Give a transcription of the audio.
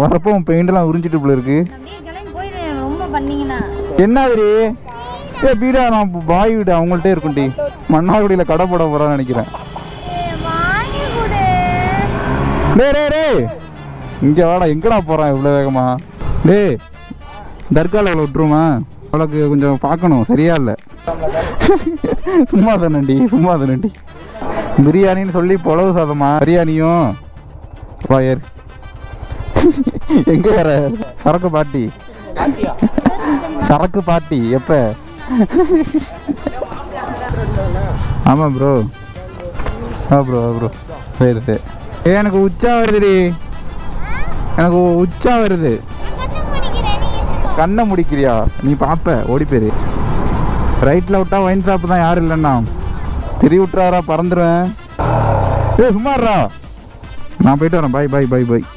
வரப்போ உன் பெயிண்டெல்லாம் உறிஞ்சிட்டு போல இருக்கு. என்ன அது? ஏ வீடா, நான் பாய் வீடு அவங்கள்ட்டே இருக்கும்டி. மன்னார்குடியில் கடை போட போகிறான்னு நினைக்கிறேன். டே இங்கே வாடா. எங்கடா போகிறான் இவ்வளோ வேகமா? டே தர்காவில் அவ்வளோ விட்டுருமா? அவளுக்கு கொஞ்சம் பார்க்கணும். சரியா இல்லை. சும்மா தானண்டி. பிரியாணின்னு சொல்லி புலவு சாதமா? பிரியாணியும் வாயர். எங்கே வேற சரக்கு பாட்டி எப்ப? ஆமாம் ப்ரோ. சரி. எனக்கு உச்சா வருது. கண்ணை முடிக்கிறியா? நீ பாப்ப ஓடி போயிரு. ரைட்டில் விட்டா வைன் ஷாப்பு தான். யாரும் இல்லைண்ணா திரி விட்டுறாரா, பறந்துடுவேன். சும்மாறா, நான் போயிட்டு வரேன். பாய்.